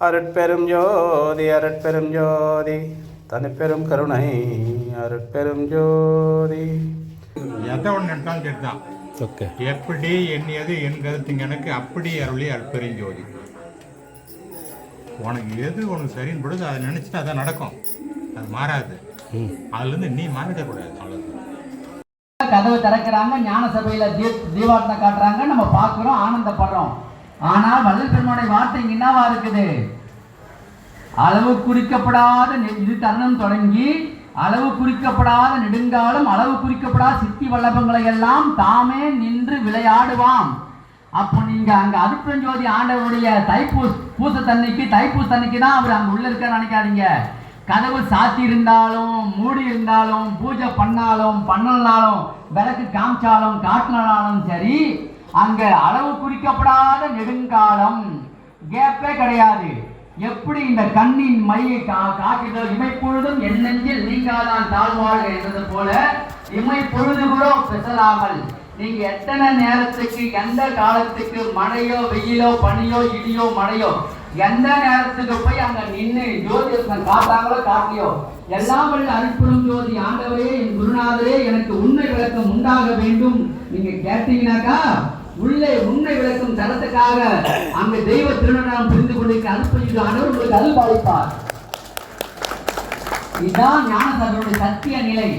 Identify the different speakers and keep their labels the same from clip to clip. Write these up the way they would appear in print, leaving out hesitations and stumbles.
Speaker 1: அருட்பெரும் ஜோதி அருட்பெரும் ஜோதி தனிப்பெரும் கருணை அருட்பெரும் ஜோதி.
Speaker 2: எதை ஒன்று எடுத்தாலும் சரிதான்.
Speaker 1: ஓகே.
Speaker 2: எப்படி எண்ணியது என் கருத்துங்க எனக்கு அப்படி அருளி அருட்பெரும் ஜோதி. உனக்கு எது உனக்கு சரின்னு பொழுது அதை நினச்சிட்டு அதை நடக்கும், அது மாறாது. அதுலேருந்து நீ மாறிடக்கூடாது. அவ்வளோ
Speaker 3: கதவை திறக்கிறாங்க, ஞான சபையில தீபாவளி காட்டுறாங்க, நம்ம பார்க்கிறோம், ஆனந்தப்படுறோம். ஆனால் வள்ளல் பெருமானுடைய வார்த்தை என்னவா இருக்குது? அளவு குறிக்கப்படாத இது தருணம் தொடங்கி அளவு குறிக்கப்படாத நெடுங்காலம் அளவு குறிக்கப்படாத சித்தி வல்லபங்களை எல்லாம் தாமே நின்று விளையாடுவான். அப்போ நீங்க அங்க அருட்பெருஞ்சோதி ஆண்டவருடைய தைப்பூசத்தன்னைக்கு தான் அவர் அங்க உள்ள இருக்க நினைக்காதீங்க. கதவு சாத்தி இருந்தாலும் மூடி இருந்தாலும் பூஜை பண்ணலனாலும் விளக்கு காமிச்சாலும் காட்டினாலும் சரி, அங்க அளவு குறிக்கப்படாத நெடுங்காலம் கேப்பே கிடையாது. எப்படி இந்த கண்ணின் மையை காக்கிதோ இமைப்பொழுதும் என் நெஞ்சில் நீங்காதான் தாழ்வாழ்க என்றது போல இமைப்பொழுது கூட பெசலாமல் நீங்க எத்தனை நேரத்துக்கு எந்த காலத்துக்கு மழையோ வெயிலோ பனியோ இடியோ மழையோ எந்த நேரத்துக்கு போய் அங்க நின்று ஜோதிடத்தை காட்டாங்களோ காட்டியோ எல்லாம் வல்ல அருட்பெரும் ஜோதி ஆண்டவரே என் குருநாதரே எனக்கு உண்மை விளக்கம் உண்டாக வேண்டும் நீங்க கேட்டீங்கன்னாக்கா உள்ளே உண்மை விளக்கும் தரத்துக்காக அங்க தெய்வ திருநடம் புரிந்து கொண்டிருக்க அருட்பெரும் ஆண்டவர் உங்களுக்கு அருள் பாலிப்பார். இதுதான் ஞான சபையுடைய சத்திய நிலை.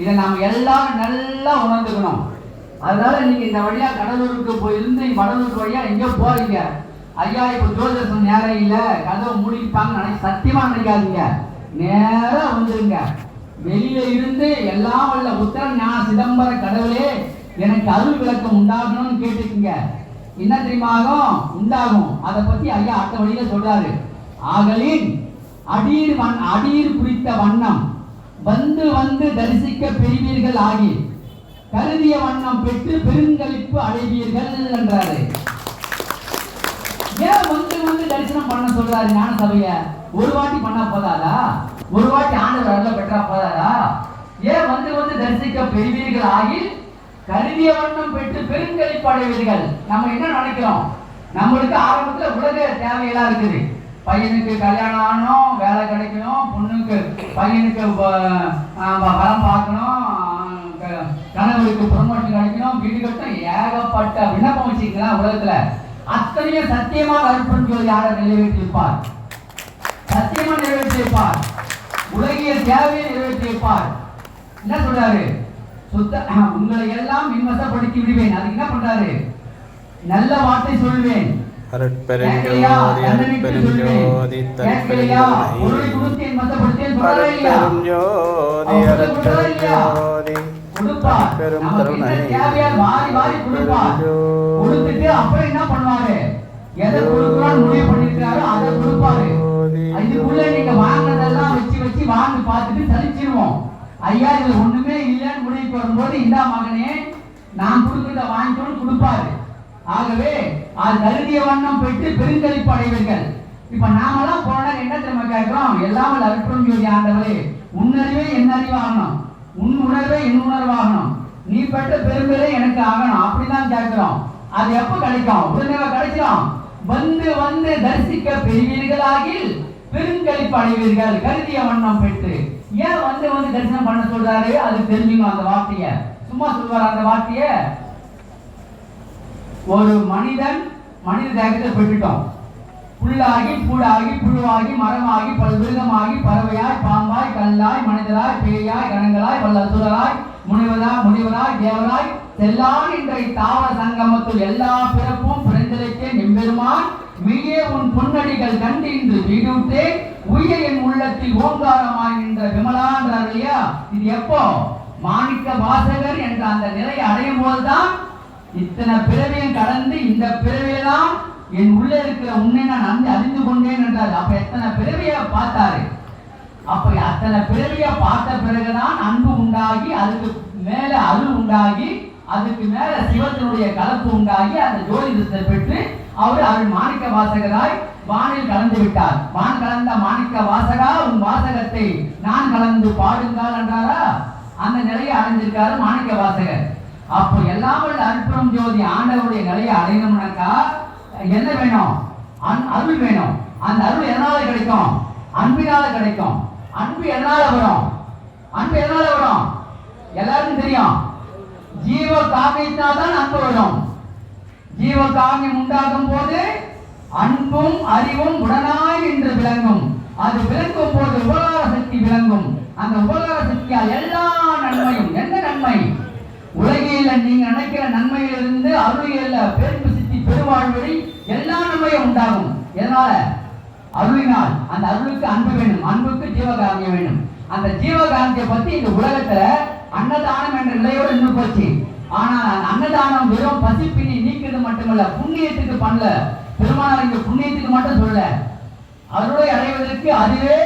Speaker 3: இதை நாம் எல்லாரும் நல்லா உணர்ந்துக்கணும். அதனால நீங்க இந்த வழியா கடலூருக்கு போயிருந்து வடலூர் வழியா எங்கேயோ போறீங்க, ஐயா இப்ப ஜோதிடம் நேரம் இல்ல கதவை மூடிப்பாங்க சத்தியமா நினைக்காதீங்க. நேரா வந்துருங்க. வெளியில இருந்து எல்லாம் வல்ல உத்தர ஞான சிதம்பர கடவுளே எனக்கு அருள் விளக்கம் உண்டாகணும்னு கேட்டுக்குங்க. என்ன தெரியுமா உண்டாகும்? அதை பத்தி ஐயா அடுத்த வழியில சொல்றாரு. ஆகலின் அடீர் குறித்த வண்ணம் வந்து வந்து தரிசிக்க பெறுவீர்கள் ஆகி கருதிய வண்ணம் பெற்று பெருங்களிப்பு அடைவீர்கள் என்றாரு. ஏன் வந்து வந்து தரிசனம் பண்ண சொல்றாரு ஞான சபைய? ஒரு வாட்டி பண்ணா போதாதா? ஒரு வாட்டி ஆண்டவர் அருள பெற்றா போதாதா? ஏன் வந்து வந்து தரிசிக்க பெறுவீர்கள் ஆகி கருதிய வண்ணம் பெற்று பெருங்களிப்பு அடைவீர்கள்? நம்ம என்ன நினைக்கிறோம்? நம்மளுக்கு ஆரம்பத்துல உலக தேவையெல்லாம் இருக்குது. பையனுக்கு கல்யாணம் ஆகணும், வேலை கிடைக்கணும், பொண்ணுக்கு பையனுக்கு வரம் பார்க்கணும், கணவருக்கு ப்ரமோஷன் கிடைக்கணும், வீடு கட்டணும், ஏகப்பட்ட விண்ணப்பம் வச்சுக்கலாம் உலகத்துல. அத்தனையும் சத்தியமாக அருட்பெரும் ஜோதி ஆண்டவர் நிறைவேற்றியிருப்பார். சத்தியமா நிறைவேற்றியிருப்பார். உலகிய தேவையை நிறைவேற்றியிருப்பார். என்ன சொல்றாரு? உங்களை எல்லாம் விமர்சப்படுத்தி விடுவேன். அதுக்கு என்ன பண்றாரு? நல்ல வார்த்தை சொல்வேன்,
Speaker 1: அருட்பெரும் ஜோதி அருட்பெரும் ஜோதி தனிப்பெரும் ஜோதி அருட்பெரும் ஜோதி பெரும் கருணை
Speaker 3: கொடுத்துட்டு அப்புறம் என்ன பண்ணுவாரு? எதை கொடுக்கணும்னு முடிவு பண்ணிருக்காரோ அதை கொடுப்பாரு. இதுக்குள்ள நீங்க வாங்கினதெல்லாம் வச்சு வாங்கி பார்த்துட்டு சலிச்சிருவோம். ஐயா இதுல ஒண்ணுமே இல்லைன்னு முடிவுக்கு வரும்போது இந்த மகனே நான் கொடுக்கிறத வாங்கிக்கணும்னு கொடுப்பாரு. ஆகவே அது கருதிய வண்ணம் பெற்று பெருங்களிப்பு அடைவீர்கள். இப்ப நாமெல்லாம் போனா என்ன தெரியுமா கேட்கிறோம்? எல்லாம் அருட்பெரும் ஜோதி ஆண்டவரே உன்னறிவே என் அறிவாகணும், உன் உணர்வே என் உணர்வாகணும், நீ பெற்ற பெருமையே எனக்கு ஆகணும் அப்படிதான் கேட்கிறோம். அது எப்ப கிடைக்கும்? உடனே கிடைச்சிடும். வந்து வந்து தரிசிக்க பெறுவீர்களாகி பெருங்களிப்பு அடைவீர்கள் கருதிய வண்ணம் பெற்று. ஏன் வந்து வந்து தரிசனம் பண்ண சொல்றாரு? அது தெரிஞ்சுக்கணும். அந்த வார்த்தைய சும்மா சொல்வார். அந்த வார்த்தைய ஒரு மனித தேகத்தை பெற்றுட்டோம். புல்லாகி பூடாகி புழுவாகி மரமாகி பல்விருகமாகி பறவையாய் பாம்பாய் கல்லாய் மனிதராய் பேயாய் கணங்களாய் வல்லசுரராய் முனிவராய் தேவராய் செல்லான் என்ற தாவர சங்கமத்துள் எல்லா பிறப்பும் பிறந்தலைக்கே நெம்பெருமான் மிகே உன் பொன்னடிகள் கண்டு இன்று வீடுட்டே உய என் உள்ளத்தில் ஓங்காரமாய் நின்ற விமலான்றார் இல்லையா? இது எப்போ? மாணிக்க வாசகர் என்ற அந்த நிலையை அடையும் போதுதான் இத்தனை பிறவியும் கடந்து இந்த பிறவியெல்லாம் என் உள்ள இருக்கிற உன்னை நான் அறிந்து கொண்டேன் என்றார். அப்ப எத்தனை பிறவிய பார்த்தாரு. அப்ப அத்தனை பிறவிய பார்த்த பிறகுதான் அன்பு உண்டாகி அதுக்கு மேல அருள் உண்டாகி அதுக்கு மேல சிவத்தினுடைய கலப்பு உண்டாகி அந்த ஜோதிடத்தை பெற்று அவர் அருள் மாணிக்க வாசகராய் வானில் கலந்து விட்டார். வான் கலந்த மாணிக்க வாசகா உன் வாசகத்தை நான் கலந்து பாடுங்கள் என்றாரா? அந்த நிலையை அடைஞ்சிருக்காரு மாணிக்க வாசகர். அப்போ எல்லாம் அருட்பெரும் ஜோதி ஆண்டவருடைய நிலையை அடையணும்னாக்கா என்ன வேணும்? அருள் வேணும். அந்த அருள் எதனால கிடைக்கும்? அன்பினால கிடைக்கும். அன்பு எதனால வரும்? அன்பு எதனால வரும்? எல்லாருக்கும் தெரியும். ஜீவ காமியத்தினால்தான் அன்பு வரும். ஜீவ காமியம் உண்டாகும் போது அன்பும் அறிவும் உடனாய் என்று விளங்கும். அது விளங்கும் போது உபகார சக்தி விளங்கும். அந்த உபகார சக்தியால் எல்லா நன்மையும், எந்த நன்மை? உலகில் நீங்க நினைக்கிற நன்மையிலிருந்து அருளியல்ல பேர்ப்பு சித்தி பெருவாழ்வழி எல்லா நன்மையும் உண்டாகும். எதனால? அருளினால். அந்த அருளுக்கு அன்பு வேணும், அன்புக்கு ஜீவகாமியம் வேணும். அந்த ஜீவகாந்தியை பத்தி இந்த உலகத்துல அன்னதானம் என்ற நிலையோடு நின்று போச்சு. ஆனால் அந்த அன்னதானம் வெறும் பசிப்பினி நீக்கிறது மட்டுமல்ல, புண்ணியத்துக்கு பண்ணல. பெருமானார் இங்க புண்ணியத்துக்கு மட்டும் சொல்ல, அருளை அடைவதற்கு அதுவே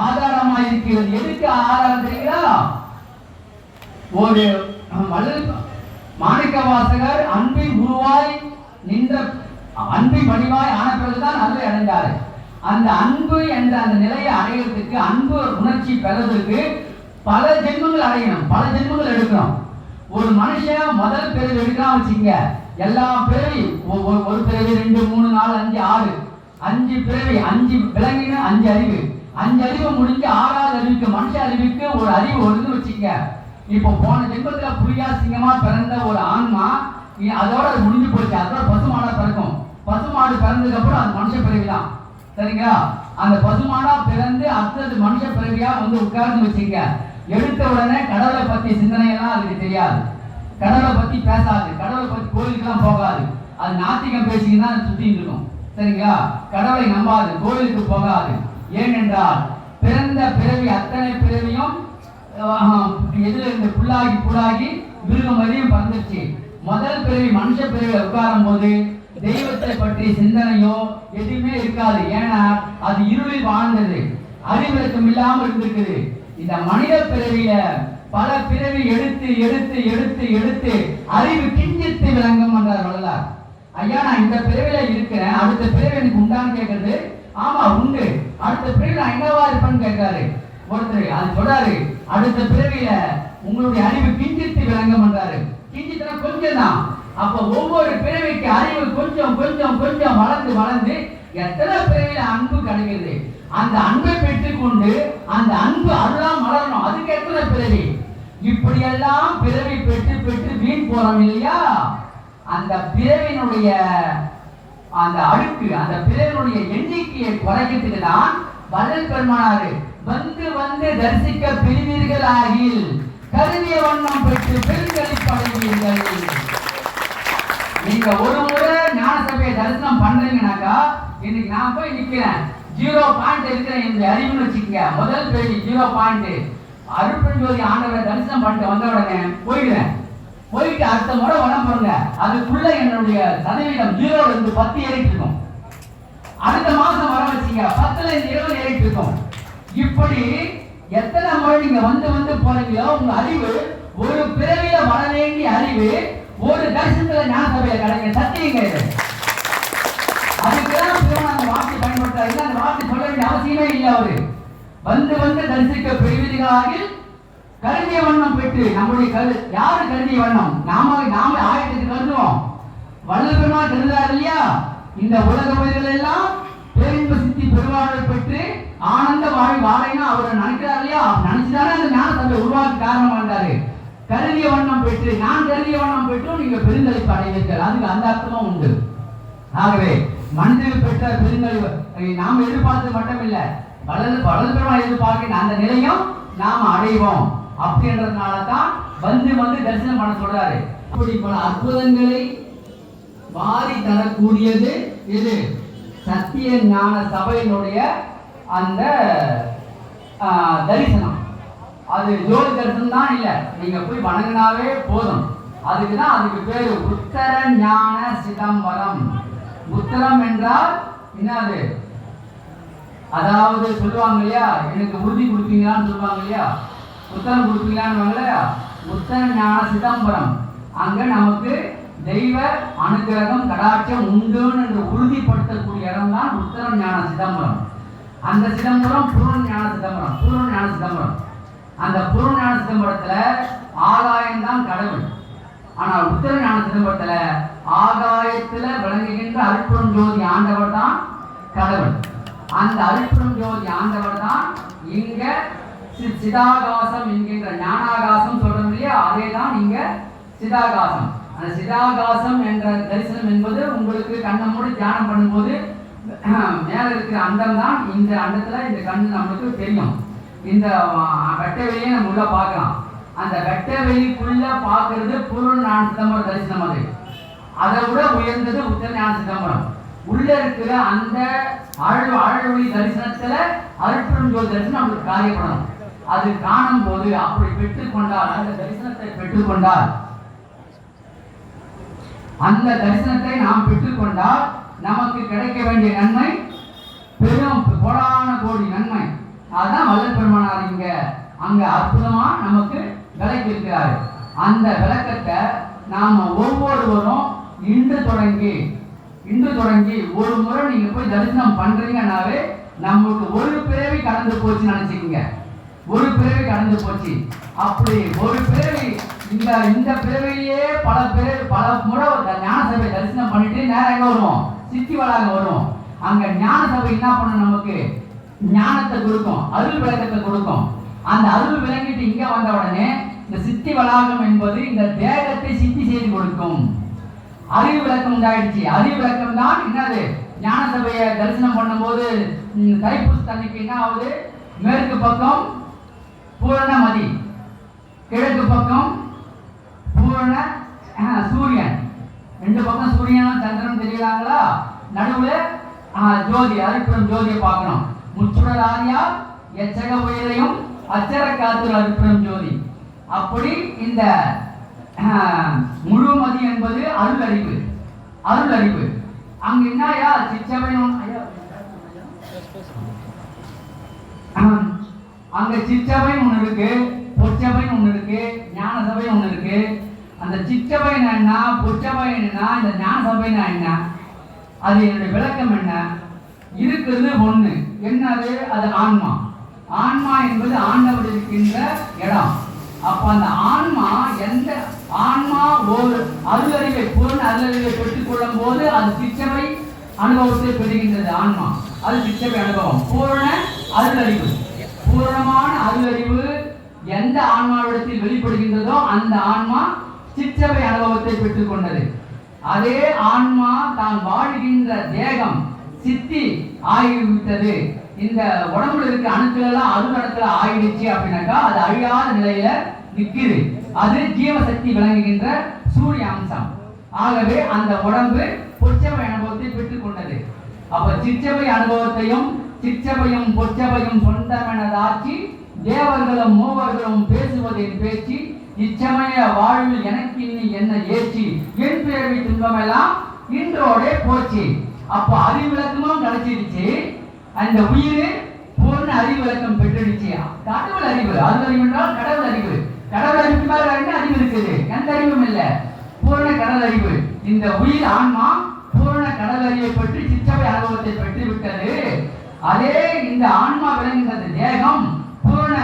Speaker 3: ஆதாரமாக இருக்கிறது. எதுக்கு ஆதாரம் தெரியுங்களா? ஒரு மாணிக்க வாசகர் அன்பின் உருவாய் நின்ற அன்பின் வடிவாய் ஆன பிறகுதான் அருளை அடைந்தாரு. அந்த அன்பு என்ற அந்த நிலையை அடைகிறதுக்கு, அன்பு உணர்ச்சி பெறதுக்கு பல ஜென்மங்கள் அடையணும், பல ஜென்மங்கள் எடுக்கணும். ஒரு மனுஷன் முதல் பிறவி எடுக்கலாம் வச்சுங்க, எல்லா பிறவி ஒரு பிறவி 2 3 4 5 6 5 பிறவி, 5 விலங்கின 5 அறிவு, 5 அறிவு முடிஞ்சு 6வது அறிவுக்கு, மனுஷ அறிவுக்கு ஒரு அறிவு வருதுன்னு வச்சுங்க. இப்போ போன ஜென்மத்துல புலியா சிங்கமா பிறந்த ஒரு ஆன்மா அதோட அது முடிஞ்சு போச்சு. அதோட பசுமாடா பிறக்கும். பசுமாடு பிறந்ததுக்கு அப்புறம் அது மனுஷ பிறவிதான். சரிங்களா? அந்த பசுமாடா பிறந்து அடுத்தது மனுஷ பிறவியா வந்து உட்கார்ந்து வச்சுங்க. எடுத்த உடனே கடவுளை பத்தி சிந்தனை எல்லாம் அதுக்கு தெரியாது. கடவுளை பத்தி பேசாது. கடவுளை பத்தி கோயிலுக்கெல்லாம் போகாது. அது நாத்திகம் பேசிங்கன்னா சுத்திட்டு இருக்கும். சரிங்களா? கடவுளை நம்பாது, கோயிலுக்கு போகாது. ஏனென்றால் பிறந்த பிறவி அத்தனை பிறவியும் எதுல இருந்து புல்லாகி மிருகம் வரையும் பறந்துச்சு. முதல் பிறவி மனுஷ பிறவியில உட்காரும் போது தெய்வத்தை பற்றி சிந்தனையோ எதுவுமே இருக்காது. ஏன்னா அது இருளில் வாழ்ந்தது, அறிவிலக்கம் இல்லாமல் இருந்திருக்குது. இந்த மனித பிறவியில பல பிறவி எடுத்து எடுத்து எடுத்து எடுத்து அறிவு கிஞ்சித்து விளங்கும் என்றார் வள்ளலார். ஐயா, நான் இந்த பிறவில இருக்கிறேன், அடுத்த பிறவி எனக்கு உண்டான்னு கேட்கறது. ஆமா உண்டு. அடுத்த பிறவில நான் என்னவா இருப்பேன்னு கேட்கிறாரு ஒருத்தர். அது சொல்றாரு, அடுத்த பிறவியில உங்களுடைய அறிவு கிஞ்சித்து விளங்கும் என்றாரு. கிஞ்சித்துனா கொஞ்சம் தான். அப்ப ஒவ்வொரு பிறவிக்கு அறிவு கொஞ்சம் கொஞ்சம் கொஞ்சம் வளர்ந்து வளர்ந்து எத்தனை பிறவியில அன்பு கிடைக்கிறது. அந்த அன்பை பெற்றுக்கொண்டு அந்த அன்பு அருளாம் மலரணும். அதுக்கு எத்தனை பிறவி? இப்படியெல்லாம் பிறவி பெற்று பெற்று வீண் போறோம் இல்லையா? அந்த பிறவினுடைய அந்த அழுக்கு, அந்த பிறவினுடைய எண்ணிக்கையை குறைக்கிறதுக்கு தான் வள்ளல் பெருமானாரு வந்து வந்து தரிசிக்க பிரிவீர்கள் ஆகில் கருதிய வண்ணம் பெற்று பெருங்கழிப்படைவீர்கள். நீங்க ஒரு முறை ஞான சபையை தரிசனம் பண்றீங்கன்னாக்கா, இன்னைக்கு நான் போய் நிக்கிறேன் 0 பாயிண்ட் இருக்கிறேன் என்று அறிவுன்னு வச்சுக்கங்க. முதல் பேஜ் 0 பாயிண்ட். அருட்பெருஞ்சோதி ஆண்டவரை தரிசனம் பண்ணிட்டு வந்த உடனே போயிடுவேன். போயிட்டு அடுத்த முறை வரம் பாருங்க, அதுக்குள்ள என்னுடைய சதவீதம் 0ல இருந்து 10 ஏறிட்டு இருக்கும். அடுத்த மாசம் வர வச்சுங்க 10ல இருந்து 20 ஏறிட்டு இருக்கும். இப்படி எத்தனை முறை நீங்க வந்து வந்து போறீங்களோ உங்க அறிவு, ஒரு பிறவியில வர வேண்டிய அறிவு ஒரு தரிசனத்துல ஞான சபையில கிடைக்க சத்தியங்க. இது அதுக்குதான் அந்த வார்த்தை பயன்படுத்தாரு. அந்த வார்த்தை சொல்ல வேண்டிய அவசியமே இல்லை. அவரு வந்து வந்து தரிசிக்க பெறுவீர்களாகில் கருதிய வண்ணம் பெற்று. நம்முடைய யாரு கருதிய வண்ணம்? நாம ஆயத்துக்கு கருதுவோம். வள்ளல் பெருமாள் கருதுறாரு இல்லையா? இந்த உலக உயிர்கள் எல்லாம் பேரின்ப சித்தி பெருவாழ்வை பெற்று ஆனந்த வாழ்வை வாழைனா அவரை நினைக்கிறார் இல்லையா? நினைச்சுதானே அந்த ஞான சபை உருவாக்க காரணமா இருந்தாரு. கருதிய வண்ணம் பெற்று, நான் கருதிய வண்ணம் பெற்றும் நீங்க பெருந்தளிப்பு அடைவீர்கள். அதுக்கு அந்த அர்த்தமும் உண்டு. ஆகவே மனிதர்கள் பெற்ற பெருந்தளிவு நாம் எதிர்பார்த்தது மட்டும் இல்லை, வளர்ந்து பெருமாள் எதிர்பார்க்கின்ற அந்த நிலையும் நாம் அடைவோம். அப்படின்றதுனால தான் வந்து வந்து தரிசனம் பண்ண சொல்றாரு. அப்படி பல அற்புதங்களை வாரி தரக்கூடியது இது சத்திய ஞான சபையினுடைய அந்த தரிசனம். அது ஜோதி தரிசனம் தான் இல்லை, நீங்க போய் வணங்கினாவே போதும். அதுக்குதான் அதுக்கு பேரு உத்தர ஞான சிதம்பரம். உத்தரம் என்றால் என்னது? அதாவது சொல்லுவாங்க இல்லையா, எனக்கு உறுதி கொடுப்பீங்களான்னு சொல்லுவாங்க இல்லையா, உத்தரம் கொடுப்பீங்களான்னு. உத்தர ஞான சிதம்பரம், அங்க நமக்கு தெய்வ அனுகிரகம் கடாட்சம் உண்டுன்னு என்று உறுதிப்படுத்தக்கூடிய இடம் தான் உத்தர ஞான சிதம்பரம். அந்த சிதம்பரம் பூர்ண ஞான சிதம்பரம். பூர்ண ஞான சிதம்பரம், அந்த பூர்ண ஞான சிதம்பரத்துல ஆகாயம் தான் கடவுள். ஆனால் உத்தர ஞான சிதம்பரத்துல ஆகாயத்துல விளங்குகின்ற அருட்பெருஞ்சோதி ஆண்டவர் தான் கடவுள். அந்த அருட்பெரும் ஜோதி ஆண்டவர் தான் இங்க சிதாகாசம் என்கின்ற ஞானாகாசம் சொல்றோம் இல்லையா, அதே தான் இங்க சிதாகாசம். அந்த சிதாகாசம் என்ற தரிசனம் என்பது உங்களுக்கு கண்ணை மூடி தியானம் பண்ணும்போது மேல இருக்கிற அண்டம் தான் இந்த அண்டத்துல இந்த கண்ணு நம்மளுக்கு தெரியும். இந்த வெட்ட வெளியை நம்ம உள்ள பார்க்கலாம். அந்த வெட்ட வெளிக்குள்ள பார்க்கறது பூர்ண ஞான சிதம்பரம் தரிசனம். அது அதை விட உயர்ந்தது உத்தர ஞான சிதம்பரம். உள்ள இருக்கிற அந்த ஆழ்வொளி தரிசனத்துல அருட்பெரும் ஜோதி தரிசனம் நம்மளுக்கு காரியப்படணும். அது காணும் போது அப்படி பெற்றுக்கொண்டால், அந்த தரிசனத்தை பெற்றுக்கொண்டால், அந்த தரிசனத்தை நாம் பெற்றுக்கொண்டால் நமக்கு கிடைக்க வேண்டிய நன்மை பெரும் கோடான கோடி நன்மை. அதுதான் வள்ளல் பெருமானார் அங்க அற்புதமா நமக்கு விளக்கி இருக்கிறாரு. அந்த விளக்கத்தை நாம ஒவ்வொருவரும் இன்று தொடங்கி ஒரு முறை நீங்க போய் தரிசனம் பண்றீங்கன்னாவே நம்மளுக்கு ஒரு பிறவி கடந்து போச்சுன்னு நினைச்சுக்கீங்க. ஒரு பிறவி கடந்து போச்சு. அப்படி ஒரு பிறவி இந்த பிறவிலேயே பல முறை ஞான சபை தரிசனம் பண்ணிட்டு நேரம் எங்க வருவோம், சித்தி வளாகம் வருவோம். அங்க ஞான சபை என்ன பண்ணும், நமக்கு ஞானத்தை கொடுக்கும், அருள் விளக்கத்தை கொடுக்கும். அந்த அருள் விளங்கிட்டு இங்க வந்த உடனே இந்த சித்தி வளாகம் என்பது இந்த தேகத்தை சித்தி செய்து கொடுக்கும். அறிவு விளக்கம் உண்டாயிடுச்சு. அறிவு விளக்கம் தான் என்னது, ஞான சபையை தரிசனம் பண்ணும் போது தைப்பூச தண்ணிக்கு என்ன ஆகுது, மேற்கு பக்கம் பூரணமதி, கிழக்கு பக்கம் பூரண சூரியன், ரெண்டு பக்கம் சூரியனும் சந்திரன் தெரியலாங்களா, நடுவுல ஜோதி அருட்பெரும் ஜோதியை பார்க்கணும். முச்சுடர் ஆரியார் எச்சக உயிரையும் அச்சர காத்து அருட்பெரும் ஜோதி. அப்படி இந்த முழுமதி என்பது அருள் அறிவு. அங்க என்னயா சிச்சபை, அங்க சிச்சபை ஒண்ணு இருக்கு, பொச்சபை ஒண்ணு இருக்கு, ஞான சபை ஒண்ணு இருக்கு. அந்த சிச்சபை என்ன, பொச்சபை என்ன, இந்த ஞான சபை என்ன, அது என்னுடைய விளக்கம் என்ன, இருக்கிறது ஒண்ணு. என்னது, அது ஆன்மா. ஆன்மா என்பது ஆண்டவர் இருக்கின்ற இடம். அப்ப அந்த ஆன்மா எந்த ஆன்மா ஒரு அருளறிவை பூர்ண அருளறிவை பெற்றுக் கொள்ளும் போது அது சிச்சபை அனுபவத்தை பெறுகின்றது. ஆன்மா அது சிச்சபை அனுபவம். பூர்ண அருளறிவு, பூரணமான அருளறிவு எந்த ஆன்மாவிடத்தில் வெளிப்படுகின்றதோ அந்த ஆன்மா சிச்சபை அனுபவத்தை பெற்றுக் கொண்டது. அதே ஆன்மா தான் வாழ்கின்ற தேகம் சித்தி ஆகிவிட்டது. இந்த உடம்புல இருக்க அணுக்கள் எல்லாம் அருளத்துல ஆயிடுச்சு அப்படின்னாக்கா அது அழியாத நிலையில நிக்குது. அது ஜீவசக்தி விளங்குகின்ற சூரிய அம்சம். ஆகவே அந்த உடம்பு பொச்சபை அனுபவத்தை பெற்றுக் கொண்டது. அப்ப சிச்சபை அனுபவத்தையும் சிச்சபையும் பொச்சபையும் சொந்தமெனதாக்கி தேவர்களும் மூவர்களும் பேசுவதின் பேச்சு இச்சமய வாழ்வில் எனக்கு இன்னி என்ன ஏற்றி என் பேரவை துன்பமெல்லாம் இன்றோடே போச்சு. அப்போ அறிவிளக்கமும் கிடைச்சிருச்சு. அந்த உயிர் பூர்ண அறிவிளக்கம் பெற்றுடுச்சு. கடவுள் அறிவு, அறிவு என்றால் கடவுள் அறிவு. கடவுள் அறிவு மேல அறிவு இருக்குது, எந்த அறிவும் இல்லை, பூர்ண கடல் அறிவு. இந்த உயிர் ஆன்மா பூர்ண கடல் அறிவை பற்றி சிச்சபை அனுபவத்தை பெற்று விட்டது. அதே இந்த ஆன்மா விளங்குகின்ற தேகம் பூர்ண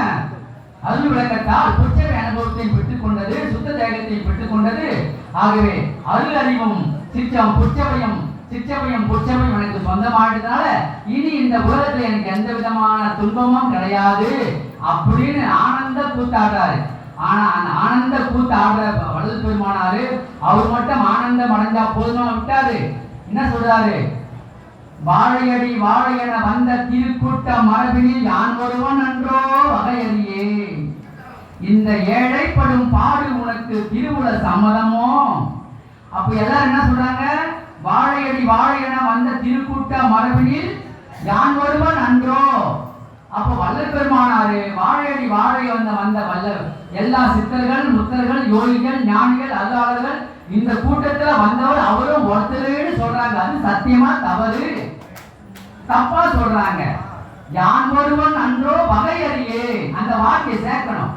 Speaker 3: அருள் விளக்கத்தால் பொச்சபை அனுபவத்தை பெற்றுக் கொண்டது, சுத்த தேகத்தை பெற்றுக் கொண்டது. ஆகவே அருள் அறிவும் சிச்சபையும் பொச்சபையும் எனக்கு சொந்தமானதுனால இனி இந்த உலகத்துல எனக்கு எந்த விதமான துன்பமும் கிடையாது அப்படின்னு ஆனந்த கூத்தாடுறாரு. ஆனா அந்த ஆனந்த கூத்தாடுற வள்ளல் பெருமானாரு அவர் மட்டும் ஆனந்தம் அடைஞ்சா போதுமா விட்டாரு. என்ன சொல்றாரு, வாழையடி வாழையென வந்த திருக்கூட்ட மரபினில் யான் ஒருவன் அன்றோ வகையறியே, இந்த ஏழைப்படும் பாடு உனக்கு திருவுல சம்மதமோ. அப்ப எல்லாரும் என்ன சொல்றாங்க, வாழையடி வாழையென வந்த திருக்கூட்ட மரபினில் யான் ஒருவன் அன்றோ. அப்ப வள்ளல் பெருமானாரு வாழையடி வாழை வந்த வல்லர் எல்லா சித்தர்கள் முத்தர்கள் யோகிகள் ஞானிகள் அருளாளர்கள் இந்த கூட்டத்துல வந்தவர் அவரும் ஒருத்தருன்னு சொல்றாங்க. அது சத்தியமா தவறு, தப்பா சொல்றாங்க. யான் ஒருவன் அன்றோ வகையறியே, அந்த வார்த்தையை சேர்க்கணும்.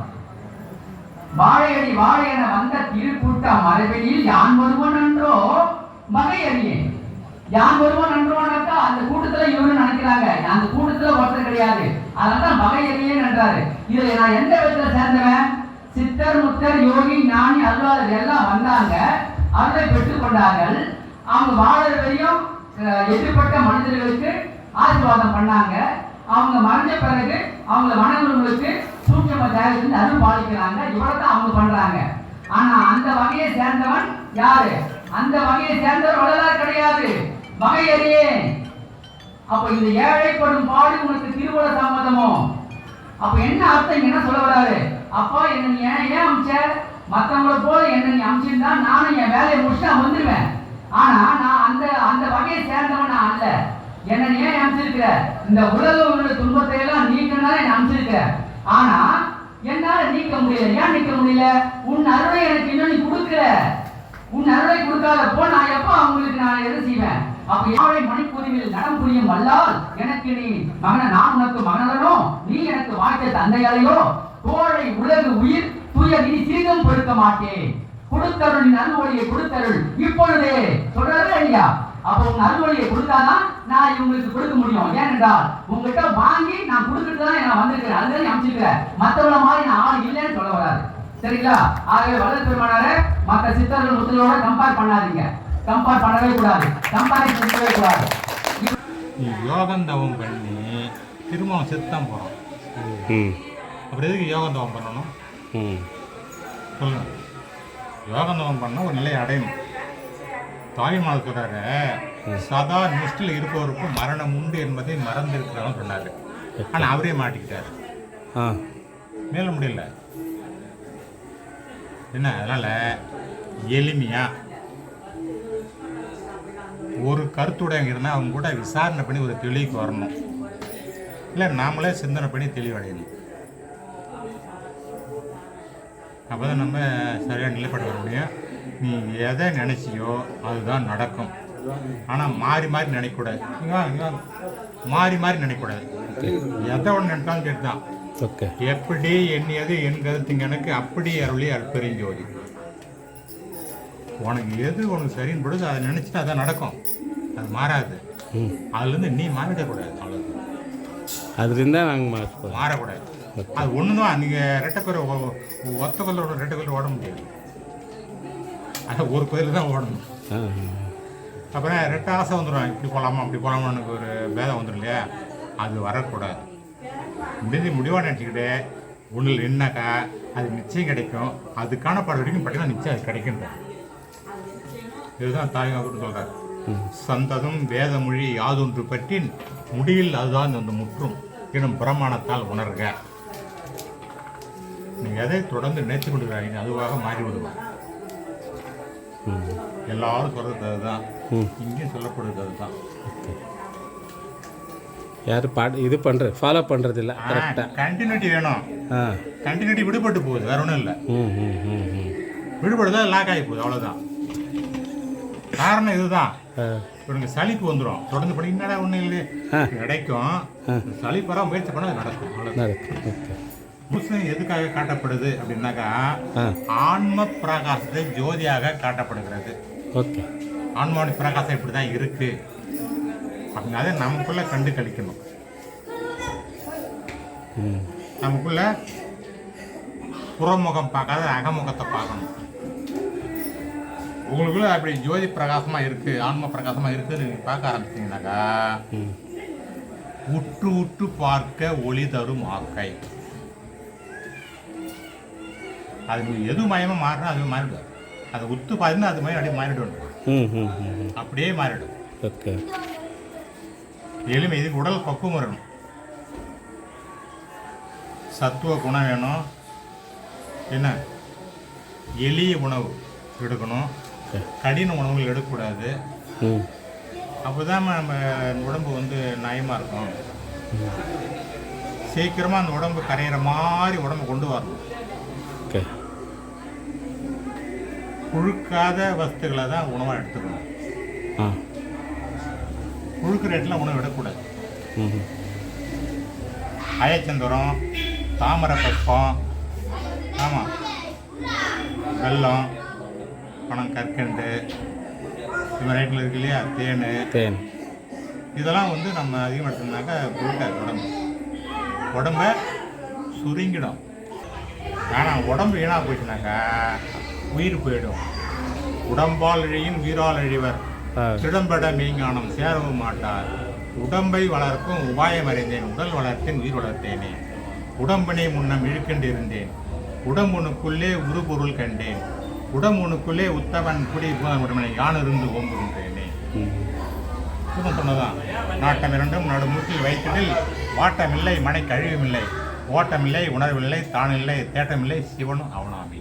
Speaker 3: வாழையடி வாழையென வந்த திருக்கூட்ட மரபினில் யான் ஒருவன் அன்றோ வகையறியே. யான் ஒருவன் அன்றோனாக்கா அந்த கூட்டத்துல இவரு நினைக்கிறாங்க, அந்த கூட்டத்துல ஒருத்தர் கிடையாது, அதனால வகையறியேன்னு என்றாரு. இதுல நான் எந்த விதத்துல சேர்ந்தவன், சித்தர் முத்தர் யோகி ஞானி அருளாளர் எல்லாம் வந்தாங்க, அருளை பெற்றுக் கொண்டார்கள். அவங்க வாழற வரையும் எதிர்பட்ட மனிதர்களுக்கு ஆசீர்வாதம் பண்ணாங்க. அவங்க மறைஞ்ச பிறகு அவங்க வணங்குறவங்களுக்கு சூட்சம தேவையிலிருந்து அருள் பாலிக்கிறாங்க. இவ்வளவுதான் அவங்க பண்றாங்க. ஆனா அந்த வகையை சேர்ந்தவன் யாரு? அந்த வகையை சேர்ந்தவர் வள்ளலார் கிடையாது, வகையறியே. அப்ப இந்த ஏழைப்படும் பாடு உனக்கு திருவுள சம்மதமோ? அப்ப என்ன அர்த்தம்? என்ன சொல்ல வராரு? அப்பா என்ன நீ ஏன் அமிச்ச? மற்றவங்களை போல என்ன நீ அமிச்சிருந்தா நானும் என் வேலையை முடிச்சு நான் வந்துடுவேன். ஆனா நான் அந்த அந்த வகையை சேர்ந்தவன் நான் அல்ல. என்ன நீ ஏன் அமிச்சிருக்கிற? இந்த உலக உள்ள துன்பத்தை எல்லாம் நீக்கனால என்ன அமிச்சிருக்கிற. ஆனா என்னால நீக்க முடியல. ஏன் நீக்க முடியல? உன் அருளை எனக்கு இன்னும் நீ கொடுக்கல. உன் அருளை கொடுக்காதப்போ நான் எப்போ அவங்களுக்கு நான் எது செய்வேன்? அப்ப யாழை மணிப்பூரில் நடம் புரியும் வல்லால் எனக்கு நீ மகன, நான் உனக்கு மகனோ, நீ எனக்கு வாழ்க்கை தந்தையாலையோ, கோழை உலகு உயிர் தூய நீ சிறிதும் பொறுக்க மாட்டேன். கொடுத்தருள், நீ அருள்வழியை கொடுத்தருள் இப்பொழுதே சொல்றாரு இல்லையா? அப்ப உங்க அருள்வழியை கொடுத்தாதான் நான் இவங்களுக்கு கொடுக்க முடியும். ஏனென்றால் உங்ககிட்ட வாங்கி நான் கொடுத்துட்டு தான் நான் வந்திருக்கிறேன். அதுதான் நீ அமைச்சிருக்கிறேன். மற்றவங்கள மாதிரி நான் ஆள் இல்லைன்னு சொல்ல வராது. சரிங்களா? ஆகவே வள்ளல் பெருமானார மற்ற சித்தர்கள் முத்தலோட கம்பேர் பண்ணாதீங்க. கம்பேர் பண்ணவே கூடாது. கம்பேரிசன் பண்ணவே கூடாது.
Speaker 2: நீ யோகந்தவம் பண்ணி திரும்ப செத்தான் போகிறோம். அப்புறம் எதுக்கு யோகந்தவம் பண்ணணும் சொல்லுங்க? யோகந்தவம் பண்ண ஒரு நிலையை அடையணும். தாய்மால் சொல்றாரு, சதா நிஷ்டில் இருப்பவருக்கும் மரணம் உண்டு என்பதை மறந்திருக்கிறவன் சொன்னாரு. ஆனால் அவரே மாட்டிக்கிட்டாரு. மேல முடியல. என்ன அதனால எளிமையா ஒரு கருத்துடைய இருந்தால் அவங்க கூட விசாரணை பண்ணி ஒரு தெளிவுக்கு வரணும். இல்லை நாமளே சிந்தனை பண்ணி தெளிவடையணும். அப்போ தான் நம்ம சரியாக நிலைப்பட்டு வர முடியும். நீ எதை நினைச்சியோ அதுதான் நடக்கும். ஆனால் மாறி மாறி நினைக்கக்கூடாது. மாறி மாறி நினைக்கக்கூடாது. எதை ஒன்று நினைத்தாலும் கேட்டுதான். எப்படி எண்ணியது என் கருத்து எனக்கு அப்படி அருளி அற்பெருஞ்சோதி. உனக்கு எது உனக்கு சரின்னு பொழுது அதை நினைச்சிட்டு அதான் நடக்கும். அது மாறாது. அதுலேருந்து நீ மாறிடக்கூடாது. அவ்வளோதான்.
Speaker 1: அதுலேருந்தா நாங்கள்
Speaker 2: மாறக்கூடாது. அது ஒன்று தான். நீங்கள் ரெட்டைக்குறை ஒத்த கொல்லோட ரெட்டைக்குறை ஓட முடியாது. அது ஒரு கோயிலில் தான் ஓடணும். அப்புறம் ரெட்டை ஆசை வந்துடும். இப்படி போகலாமா அப்படி போகலாமான்னு ஒரு பேதம் வந்துடும் இல்லையா? அது வரக்கூடாது. முடிவாக நினச்சிக்கிட்டு ஒன்றில் என்னக்கா அது நிச்சயம் கிடைக்கும். அதுக்கான பாடு வரைக்கும் பார்த்தீங்கன்னா நிச்சயம் அது கிடைக்கின்ற. இதுதான் தாய் அப்படின்னு சொல்கிறார். சந்ததும் வேத மொழி யாதொன்று பற்றி முடிவில் அதுதான் அந்த முற்றும் எனும் பிரமாணத்தால் உணர்க. நீங்கள் எதை தொடர்ந்து நினைத்து கொண்டிருக்கிறாங்க அதுவாக மாறிவிடுவாங்க. எல்லாரும் சொல்றது அதுதான். இங்கேயும் சொல்லப்படுறது அதுதான்.
Speaker 1: யாரும் இது பண்ணுற ஃபாலோ பண்ணுறது இல்லை.
Speaker 2: கண்டினியூட்டி வேணும். கண்டினியூட்டி விடுபட்டு போகுது, வேற ஒன்றும் இல்லை. விடுபடுதான் லாக் ஆகி போகுது, அவ்வளோதான். காரணம் இதுதான். இவனுக்கு சளிப்பு வந்துடும். தொடர்ந்து படி என்னடா ஒன்றும் இல்லையே கிடைக்கும். சளிப்பரா முயற்சி பண்ண அது நடக்கும், அவ்வளோதான். முஸ்லிம் எதுக்காக காட்டப்படுது அப்படின்னாக்கா ஆன்ம பிரகாசத்தை ஜோதியாக காட்டப்படுகிறது. ஆன்மாவின் பிரகாசம் இப்படி தான் இருக்கு அப்படின்னா அதை நமக்குள்ள கண்டு கழிக்கணும். நமக்குள்ள புறமுகம் பார்க்காத அகமுகத்தை பார்க்கணும். உங்களுக்குள்ள அப்படி ஜோதி பிரகாசமா இருக்கு, ஆன்ம பிரகாசமா இருக்குன்னு நீங்க பார்க்க ஆரம்பிச்சீங்கன்னாக்கா உற்று உற்று பார்க்க ஒளி தரும் ஆக்கை. அது எது மயமா மாறினா அது மாறிடும். அதை உத்து பார்த்தீங்கன்னா அது மாதிரி அப்படியே மாறிடும். அப்படியே மாறிடும். எளிமை. இதுக்கு உடல் பக்குவம் வரணும். சத்துவ குணம் வேணும். என்ன எளிய உணவு எடுக்கணும். கடின உணவுகள் எடுக்கக்கூடாது. அப்போதான் நம்ம உடம்பு வந்து நயமாக இருக்கும். சீக்கிரமாக அந்த உடம்பு கரையிற மாதிரி உடம்பு கொண்டு வரணும். புழுக்காத வஸ்துக்களை தான் உணவாக எடுத்துக்கணும். புழுக்கிற இடத்துல உணவு எடுக்கக்கூடாது. அயச்சந்தரம், தாமரை பக்கம், ஆமாம், வெல்லம், பணம் கற்கண்டு, இது மாதிரி ஐட்டில் இருக்கு இல்லையா, தேன், இதெல்லாம் வந்து நம்ம அதிகமாக எடுத்தோம்னாக்கா புழுக்காது. உடம்ப சுருங்கிடும். ஆனால் உடம்பு வீணாக போயிடுச்சுனாக்கா உயிர் போயிடும். உடம்பால் இழையின் வீரால் அழிவர் திடம்பட மெய்ஞானம் சேரவும் மாட்டார். உடம்பை வளர்க்கும் உபாயம் அறிந்தேன், உடல் வளர்த்தேன், உயிர் வளர்த்தேனே. உடம்பினை முன்னம் இழுக்கென்றிருந்தேன், உடம்புனுக்குள்ளே உருபொருள் கண்டேன். உடம்புனுக்குள்ளே உத்தவன் குடி உடம்பனை யான் இருந்து ஓம்புகின்றேனே. சொன்னதான். நாட்டம் இரண்டும் நடுமூட்டில் வைத்ததில் வாட்டமில்லை, மனை கழிவுமில்லை, ஓட்டமில்லை, உணர்வில்லை, தானில்லை, தேட்டமில்லை, சிவனும் அவனாமி.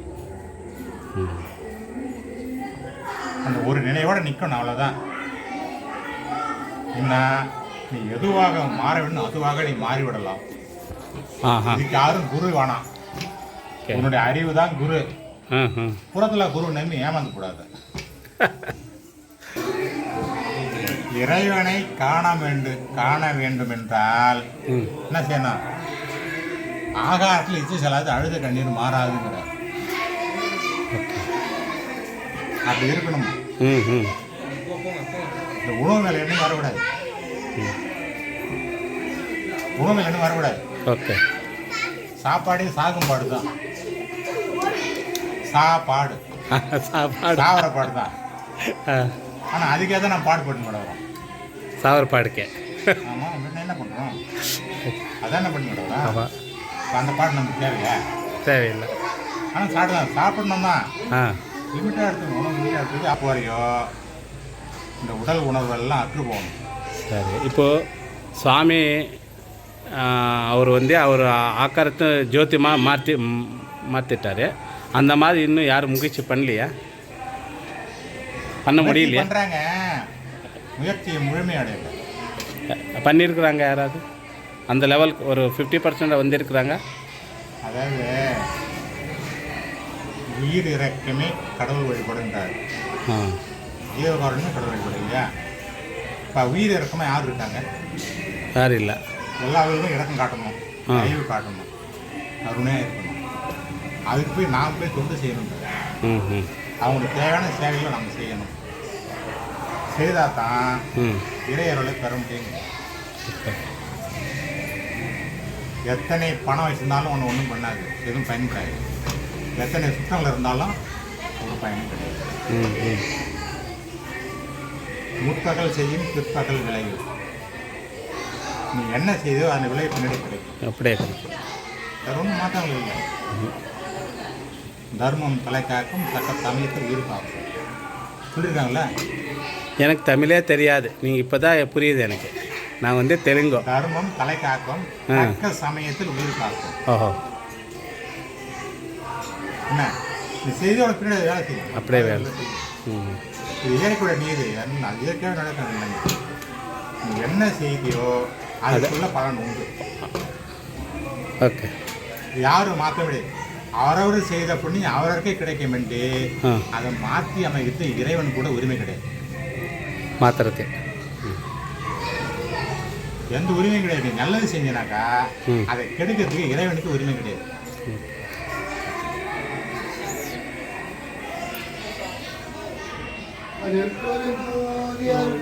Speaker 2: அந்த ஒரு நினைவோட நிற்கணும், அவ்வளோதான். என்ன நீ எதுவாக மாற வேண்டும் அதுவாக நீ மாறிவிடலாம். இதுக்கு யாரும் குரு வேணாம். உன்னுடைய அறிவு தான் குரு. புறத்தில் குரு நம்பி ஏமாந்து கூடாது. இறைவனை காண வேண்டும் என்றால் என்ன செய்யணும்? ஆகாரத்தில் இச்சு செல்லாது அழுத கண்ணீர் மாறாதுங்கிறார். அப்படி இருக்கணும். இந்த உணவு மேல எண்ணம் வரக்கூடாது. உணவு மேல எண்ணம் வரக்கூடாது.
Speaker 1: ஓகே.
Speaker 2: சாப்பாடே சாகும்பாடு தான். சாப்பாடு சாவர பாடு தான். ஆனால் அதுக்கே தான் நான் பாடுபட்டு மேடம்
Speaker 1: சாவர பாடுக்கே.
Speaker 2: ஆமாம், என்ன பண்ணுறோம்? அதான் என்ன பண்ணி மேடம். அந்த பாட்டு நமக்கு
Speaker 1: தேவையில்லை.
Speaker 2: ஆனால் சாப்பிடணும் தான். லிமிட்டாக எடுத்துக்கணும். உணவு லிமிட்டாக எடுத்துக்கிட்டு அப்போ வரையும் இந்த உடல் உணர்வெல்லாம் அற்று போகணும்.
Speaker 1: சரி. இப்போது சுவாமி அவர் அவர் ஆக்காரத்தை ஜோதியமாக மாற்றிட்டாரு. அந்த மாதிரி இன்னும் யாரும் முயற்சி பண்ணலையா? பண்ண முடியலையா?
Speaker 2: பண்ணுறாங்க, முயற்சியை முழுமையடையல.
Speaker 1: பண்ணியிருக்கிறாங்க யாராவது? அந்த லெவலுக்கு ஒரு 50% வந்திருக்கிறாங்க.
Speaker 2: அதாவது உயிர் இறக்கமே கடவுள் வழிபடுன்றார். ஜீவகாரமே கடவுள் வழிபடு இல்லையா? இப்போ உயிர் இறக்கமாக யார் இருக்காங்க?
Speaker 1: யாரும் இல்லை.
Speaker 2: எல்லா உயிரும் இறக்கம் காட்டணும், அறிவு காட்டணும், கருணையாக இருக்கணும். அதுக்கு போய் நாம் போய் தொண்டு செய்யணும். அவங்களுக்கு தேவையான சேவைகளை நம்ம செய்யணும். செய்தால் தான் இறையருளை பெற முடியும். எத்தனை பணம் வச்சுருந்தாலும் ஒன்றும் பண்ணாது, எதுவும் பயன்படாது. எத்தனை சுத்தங்கள் இருந்தாலும் ஒரு பயனும் கிடையாது. முற்பகல் செய்யும் பிற்பகல் விளைவு. நீ என்ன செய்தோ அந்த விளைவு பின்னாடி கிடைக்கும்.
Speaker 1: அப்படியே கிடைக்கும்.
Speaker 2: வேறு ஒன்றும் மாற்றங்கள் இல்லை. தர்மம் தலை காக்கும், சட்ட சமயத்தில் உயிர் காக்கும் சொல்லியிருக்காங்களே.
Speaker 1: எனக்கு தமிழே தெரியாது, நீங்கள் இப்போ தான் புரியுது எனக்கு. நான் தெலுங்கு.
Speaker 2: தர்மம் தலை காக்கும், தக்க சமயத்தில் உயிர் காக்கும்.
Speaker 1: ஓஹோ.
Speaker 2: என்ன நீ செய்தியோட பின்னாடி வேலை செய்யும்.
Speaker 1: அப்படியே வேலை.
Speaker 2: இது இயற்கையோட நீதி. இயற்கையாக நடக்கணும். நீ என்ன செய்தியோ அதுக்குள்ள பலன் உண்டு.
Speaker 1: ஓகே.
Speaker 2: யாரும் மாற்ற முடியாது. அவரவர் செய்த புண்ணியம் அவரவருக்கே கிடைக்கும் என்று அதை மாற்றி அமைக்கிறது இறைவன் கூட உரிமை கிடையாது.
Speaker 1: மாத்திரத்தை
Speaker 2: எந்த உரிமையும் கிடையாது. நல்லது செஞ்சனாக்கா அதை கெடுக்கிறதுக்கு இறைவனுக்கு உரிமை கிடையாது.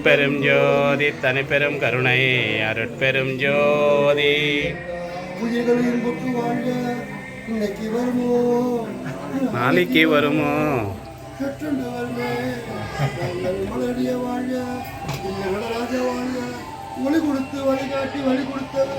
Speaker 1: பெரும் ஜோதி தனி பெரும் கருணை அருட்பெரும் ஜோதி. நாளைக்கு வருமோ
Speaker 4: ஒளி கொடுத்து வழிகாட்டி வழி கொடுத்தது